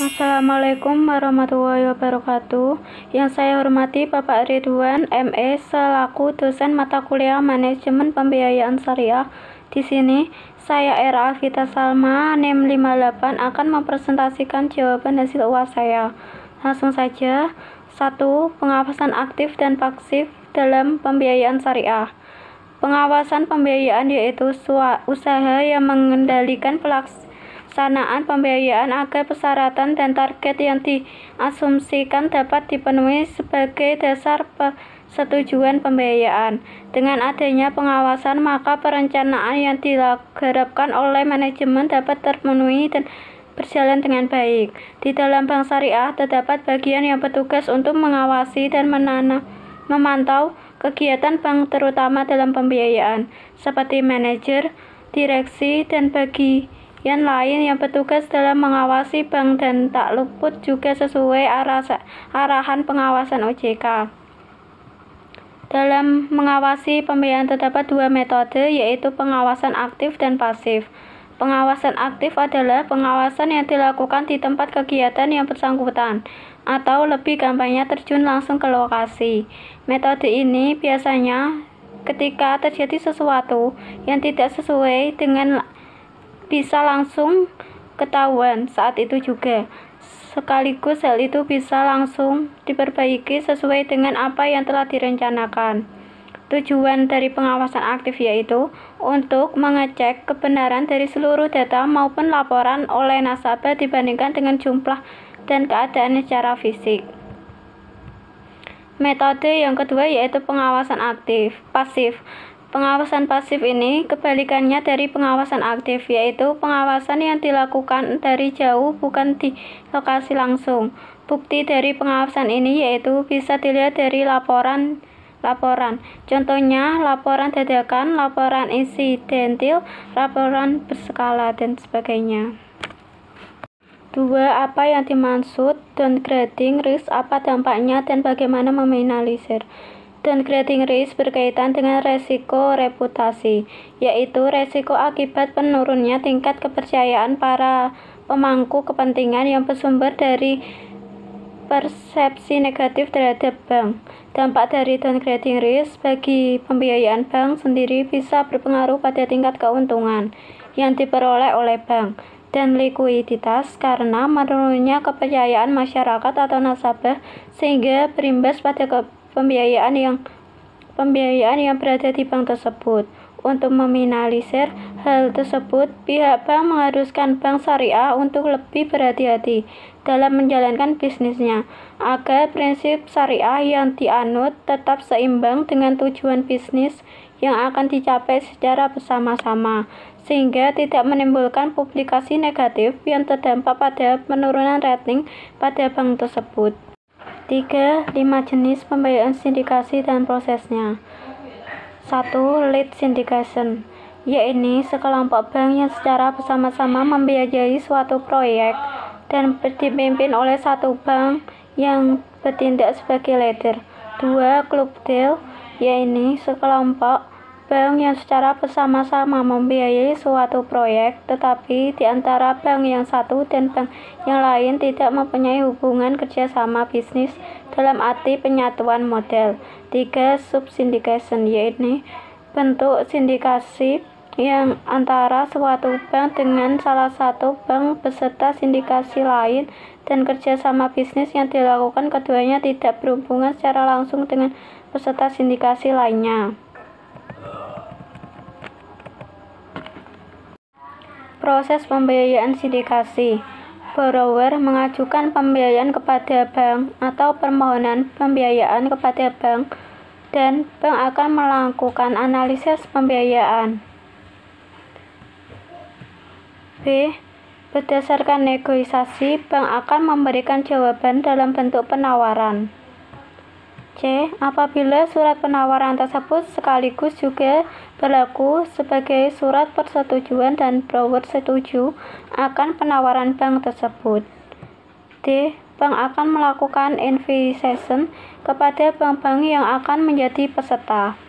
Assalamualaikum warahmatullahi wabarakatuh. Yang saya hormati Bapak Ridwan ME selaku dosen mata kuliah Manajemen Pembiayaan Syariah. Di sini saya Era Alvita Salma NIM 58 akan mempresentasikan jawaban hasil UAS saya. Langsung saja. 1. Pengawasan aktif dan pasif dalam pembiayaan syariah. Pengawasan pembiayaan yaitu usaha yang mengendalikan pelaksanaan pembiayaan agar persyaratan dan target yang diasumsikan dapat dipenuhi sebagai dasar persetujuan pembiayaan. Dengan adanya pengawasan, maka perencanaan yang diharapkan oleh manajemen dapat terpenuhi dan berjalan dengan baik. Di dalam bank syariah terdapat bagian yang bertugas untuk mengawasi dan memantau kegiatan bank terutama dalam pembiayaan, seperti manajer, direksi, dan bagian lain yang bertugas dalam mengawasi bank dan tak luput juga sesuai arahan pengawasan OJK. Dalam mengawasi pembiayaan terdapat dua metode, yaitu pengawasan aktif dan pasif. Pengawasan aktif adalah pengawasan yang dilakukan di tempat kegiatan yang bersangkutan, atau lebih gampangnya terjun langsung ke lokasi. Metode ini biasanya ketika terjadi sesuatu yang tidak sesuai dengan bisa langsung ketahuan saat itu juga. Sekaligus hal itu bisa langsung diperbaiki sesuai dengan apa yang telah direncanakan. Tujuan dari pengawasan aktif yaitu untuk mengecek kebenaran dari seluruh data maupun laporan oleh nasabah dibandingkan dengan jumlah dan keadaan secara fisik. Metode yang kedua yaitu pengawasan pasif. Pengawasan pasif ini kebalikannya dari pengawasan aktif, yaitu pengawasan yang dilakukan dari jauh bukan di lokasi langsung. Bukti dari pengawasan ini yaitu bisa dilihat dari laporan. Contohnya laporan dadakan, laporan insidentil, laporan berskala, dan sebagainya. 2. Apa yang dimaksud downgrading risk, apa dampaknya, dan bagaimana meminimalisir. Downgrading risk berkaitan dengan resiko reputasi, yaitu resiko akibat penurunnya tingkat kepercayaan para pemangku kepentingan yang bersumber dari persepsi negatif terhadap bank. Dampak dari downgrading risk bagi pembiayaan bank sendiri bisa berpengaruh pada tingkat keuntungan yang diperoleh oleh bank dan likuiditas karena menurunnya kepercayaan masyarakat atau nasabah, sehingga berimbas pada pembiayaan yang berada di bank tersebut. Untuk meminimalisir hal tersebut, pihak bank mengharuskan bank syariah untuk lebih berhati-hati dalam menjalankan bisnisnya, agar prinsip syariah yang dianut tetap seimbang dengan tujuan bisnis yang akan dicapai secara bersama-sama, sehingga tidak menimbulkan publikasi negatif yang terdampak pada penurunan rating pada bank tersebut. 3. 5 jenis pembiayaan sindikasi dan prosesnya. 1. Lead syndication, yaitu sekelompok bank yang secara bersama-sama membiayai suatu proyek dan dipimpin oleh satu bank yang bertindak sebagai leader. 2. Club deal, yaitu sekelompok bank yang secara bersama-sama membiayai suatu proyek, tetapi di antara bank yang satu dan bank yang lain tidak mempunyai hubungan kerjasama bisnis dalam arti penyatuan modal. 3. Subsyndication, yaitu bentuk sindikasi yang antara suatu bank dengan salah satu bank beserta sindikasi lain, dan kerjasama bisnis yang dilakukan keduanya tidak berhubungan secara langsung dengan peserta sindikasi lainnya. Proses pembiayaan sindikasi. Borrower mengajukan pembiayaan kepada bank atau permohonan pembiayaan kepada bank, dan bank akan melakukan analisis pembiayaan. B. Berdasarkan negosiasi, bank akan memberikan jawaban dalam bentuk penawaran. C. Apabila surat penawaran tersebut sekaligus juga berlaku sebagai surat persetujuan dan borrower setuju akan penawaran bank tersebut. D. Bank akan melakukan invitation kepada bank-bank yang akan menjadi peserta.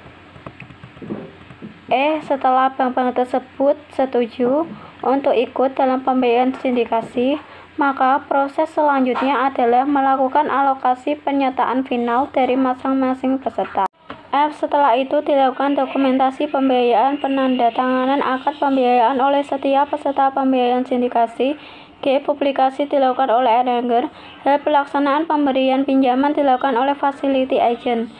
E. Setelah bank-bank tersebut setuju untuk ikut dalam pembiayaan sindikasi, maka proses selanjutnya adalah melakukan alokasi penyertaan final dari masing-masing peserta. F. Setelah itu dilakukan dokumentasi pembiayaan, penandatanganan akad pembiayaan oleh setiap peserta pembiayaan sindikasi. G. Publikasi dilakukan oleh arranger. H. Pelaksanaan pemberian pinjaman dilakukan oleh facility agent.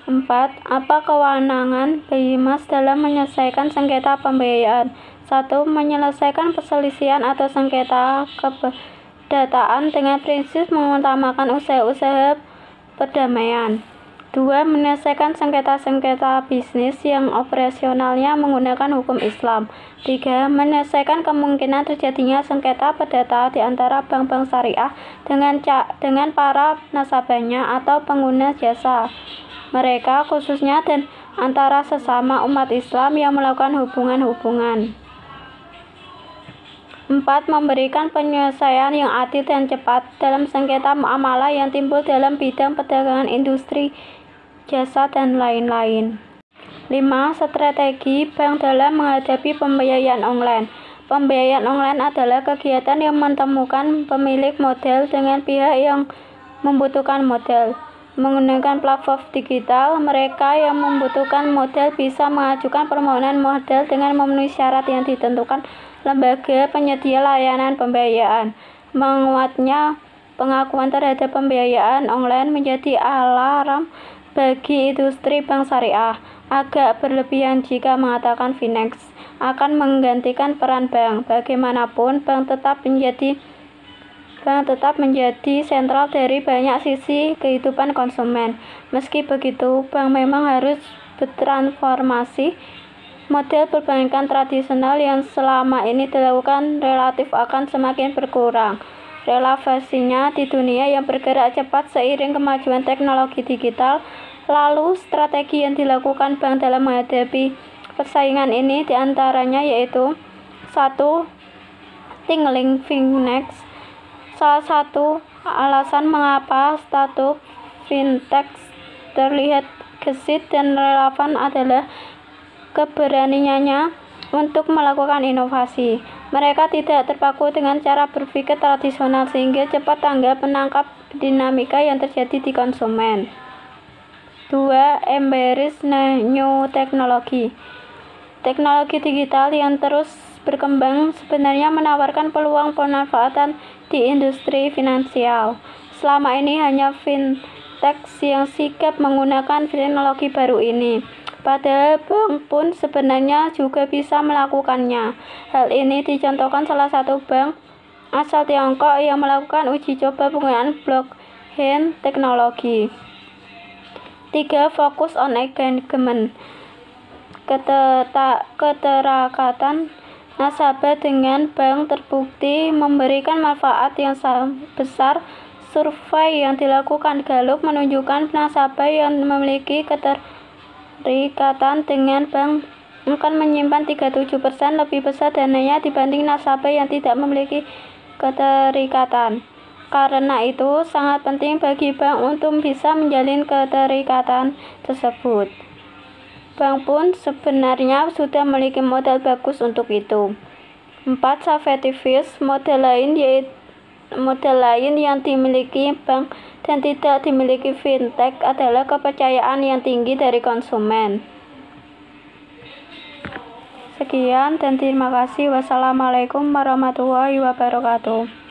4. Apa kewenangan BIMAS dalam menyelesaikan sengketa pembiayaan? 1. Menyelesaikan perselisihan atau sengketa keperdataan dengan prinsip mengutamakan usaha-usaha perdamaian. 2. Menyelesaikan sengketa-sengketa bisnis yang operasionalnya menggunakan hukum Islam. 3. Menyelesaikan kemungkinan terjadinya sengketa perdata di antara bank-bank syariah dengan para nasabahnya atau pengguna jasa mereka khususnya dan antara sesama umat Islam yang melakukan hubungan-hubungan. 4. Memberikan penyelesaian yang adil dan cepat dalam sengketa muamalah yang timbul dalam bidang perdagangan, industri, jasa, dan lain-lain. 5. Strategi bank dalam menghadapi pembiayaan online. Pembiayaan online adalah kegiatan yang menemukan pemilik modal dengan pihak yang membutuhkan modal. Menggunakan platform digital, mereka yang membutuhkan modal bisa mengajukan permohonan modal dengan memenuhi syarat yang ditentukan lembaga penyedia layanan pembiayaan. Menguatnya pengakuan terhadap pembiayaan online menjadi alarm bagi industri bank syariah. Agak berlebihan jika mengatakan Finex akan menggantikan peran bank. Bagaimanapun, bank tetap menjadi sentral dari banyak sisi kehidupan konsumen. Meski begitu, bank memang harus bertransformasi. Model perbankan tradisional yang selama ini dilakukan relatif akan semakin berkurang. Relevasinya di dunia yang bergerak cepat seiring kemajuan teknologi digital. Lalu, strategi yang dilakukan bank dalam menghadapi persaingan ini diantaranya yaitu 1. Tingling Finex. Salah satu alasan mengapa startup fintech terlihat gesit dan relevan adalah keberaniannya untuk melakukan inovasi. Mereka tidak terpaku dengan cara berpikir tradisional sehingga cepat tanggap menangkap dinamika yang terjadi di konsumen. 2. Embrace new technology. Teknologi digital yang terus berkembang sebenarnya menawarkan peluang pemanfaatan di industri finansial. Selama ini hanya fintech yang sigap menggunakan teknologi baru ini. Padahal bank pun sebenarnya juga bisa melakukannya. Hal ini dicontohkan salah satu bank asal Tiongkok yang melakukan uji coba penggunaan blockchain teknologi. 3. Fokus on engagement. Keterikatan nasabah dengan bank terbukti memberikan manfaat yang besar. Survei yang dilakukan Gallup menunjukkan nasabah yang memiliki keterikatan dengan bank akan menyimpan 37% lebih besar dananya dibanding nasabah yang tidak memiliki keterikatan. Karena itu, sangat penting bagi bank untuk bisa menjalin keterikatan tersebut. Bank pun sebenarnya sudah memiliki modal bagus untuk itu. 4. Safety first. Model lain yang dimiliki bank dan tidak dimiliki fintech adalah kepercayaan yang tinggi dari konsumen. Sekian dan terima kasih. Wassalamualaikum warahmatullahi wabarakatuh.